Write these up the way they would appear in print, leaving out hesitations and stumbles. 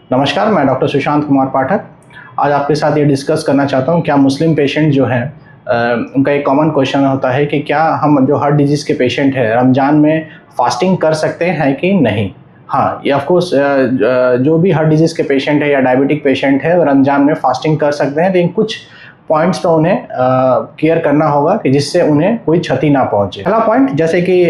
नमस्कार, मैं डॉक्टर सुशांत कुमार पाठक। आज आपके साथ ये डिस्कस करना चाहता हूँ, क्या मुस्लिम पेशेंट जो हैं उनका एक कॉमन क्वेश्चन होता है कि क्या हम जो हार्ट डिजीज़ के पेशेंट हैं रमज़ान में फास्टिंग कर सकते हैं कि नहीं। हाँ, ये ऑफ कोर्स जो भी हार्ट डिजीज़ के पेशेंट है या डायबिटिक पेशेंट है रमज़ान में फास्टिंग कर सकते हैं, लेकिन कुछ पॉइंट्स तो उन्हें केयर करना होगा कि जिससे उन्हें कोई क्षति ना पहुंचे। पहला पॉइंट, जैसे कि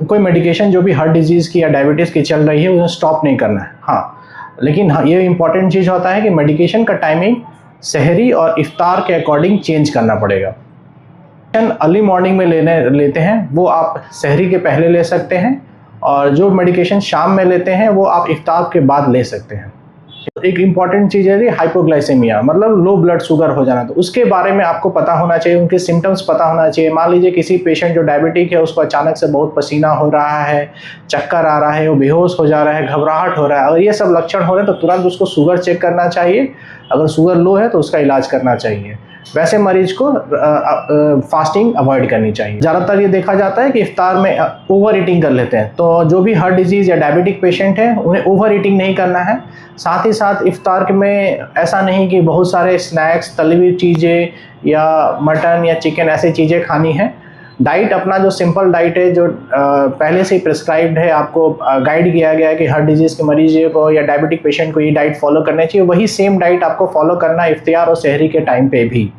कोई मेडिकेशन जो भी हार्ट डिजीज़ की या डायबिटीज़ की चल रही है उन्हें स्टॉप नहीं करना है। हाँ, लेकिन हाँ, ये इम्पॉर्टेंट चीज़ होता है कि मेडिकेशन का टाइमिंग सहरी और इफ्तार के अकॉर्डिंग चेंज करना पड़ेगा। अर्ली मॉर्निंग में लेते हैं वो आप सहरी के पहले ले सकते हैं, और जो मेडिकेशन शाम में लेते हैं वो आप इफ्तार के बाद ले सकते हैं। एक इम्पॉर्टेंट चीज़ है हाइपोग्लाइसेमिया, मतलब लो ब्लड शुगर हो जाना, तो उसके बारे में आपको पता होना चाहिए, उनके सिम्टम्स पता होना चाहिए। मान लीजिए किसी पेशेंट जो डायबिटिक है उसको अचानक से बहुत पसीना हो रहा है, चक्कर आ रहा है, वो बेहोश हो जा रहा है, घबराहट हो रहा है, अगर ये सब लक्षण हो रहे हैं तो तुरंत उसको शुगर चेक करना चाहिए। अगर शुगर लो है तो उसका इलाज करना चाहिए। वैसे मरीज को फास्टिंग अवॉइड करनी चाहिए। ज़्यादातर ये देखा जाता है कि इफ्तार में ओवर ईटिंग कर लेते हैं, तो जो भी हार्ट डिजीज़ या डायबिटिक पेशेंट है उन्हें ओवर ईटिंग नहीं करना है। साथ ही साथ इफ्तार में ऐसा नहीं कि बहुत सारे स्नैक्स, तली हुई चीज़ें या मटन या चिकन ऐसी चीज़ें खानी है। डाइट अपना जो सिंपल डाइट है, जो पहले से ही प्रिस्क्राइब्ड है, आपको गाइड किया गया है कि हर डिजीज़ के मरीज को या डायबिटिक पेशेंट को ये डाइट फॉलो करना चाहिए, वही सेम डाइट आपको फॉलो करना है इफ्तियार और सहरी के टाइम पे भी।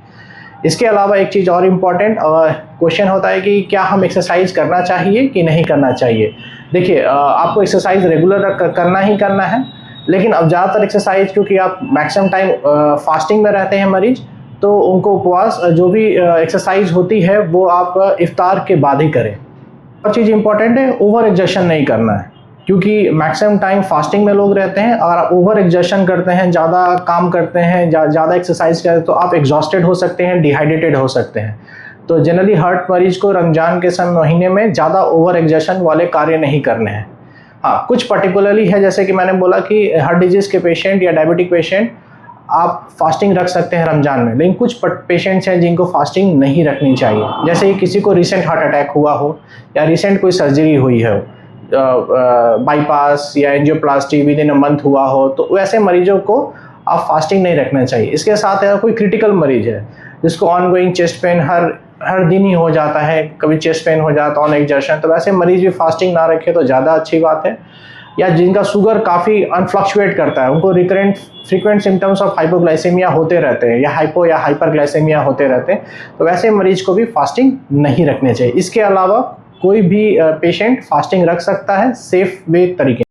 इसके अलावा एक चीज़ और इम्पॉर्टेंट क्वेश्चन होता है कि क्या हम एक्सरसाइज करना चाहिए कि नहीं करना चाहिए। देखिए, आपको एक्सरसाइज रेगुलर करना ही करना है, लेकिन अब ज़्यादातर एक्सरसाइज, क्योंकि आप मैक्सिमम टाइम फास्टिंग में रहते हैं मरीज, तो उनको उपवास जो भी एक्सरसाइज होती है वो आप इफ्तार के बाद ही करें। और चीज़ इंपॉर्टेंट है, ओवर एग्जर्शन नहीं करना है, क्योंकि मैक्सिमम टाइम फास्टिंग में लोग रहते हैं और आप ओवर एग्जर्शन करते हैं, ज़्यादा काम करते हैं, ज़्यादा एक्सरसाइज करते हैं, तो आप एग्जॉस्टेड हो सकते हैं, डिहाइड्रेटेड हो सकते हैं। तो जनरली हार्ट मरीज को रमज़ान के महीने में ज़्यादा ओवर एग्जर्शन वाले कार्य नहीं करने हैं। हाँ, कुछ पर्टिकुलरली है, जैसे कि मैंने बोला कि हार्ट डिजीज़ के पेशेंट या डायबिटिक पेशेंट आप फास्टिंग रख सकते हैं रमज़ान में, लेकिन कुछ पेशेंट्स हैं जिनको फास्टिंग नहीं रखनी चाहिए। जैसे कि किसी को रिसेंट हार्ट अटैक हुआ हो या रिसेंट कोई सर्जरी हुई है, बाईपास या angioplasty with in a month हुआ हो, तो वैसे मरीजों को आप फास्टिंग नहीं रखना चाहिए। इसके साथ अगर कोई क्रिटिकल मरीज है जिसको ऑनगोइंग चेस्ट पेन हर दिन ही हो जाता है, कभी चेस्ट पेन हो जाता है ऑन एग्जर्शन, तो वैसे मरीज भी फास्टिंग ना रखे तो ज़्यादा अच्छी बात है। या जिनका शुगर काफ़ी अनफ्लक्चुएट करता है, उनको फ्रीक्वेंट सिम्टम्स ऑफ हाइपोग्लाइसेमिया होते रहते हैं या हाइपो या हाइपरग्लाइसेमिया होते रहते हैं, तो वैसे मरीज को भी फास्टिंग नहीं रखने चाहिए। इसके अलावा कोई भी पेशेंट फास्टिंग रख सकता है सेफ वे तरीके।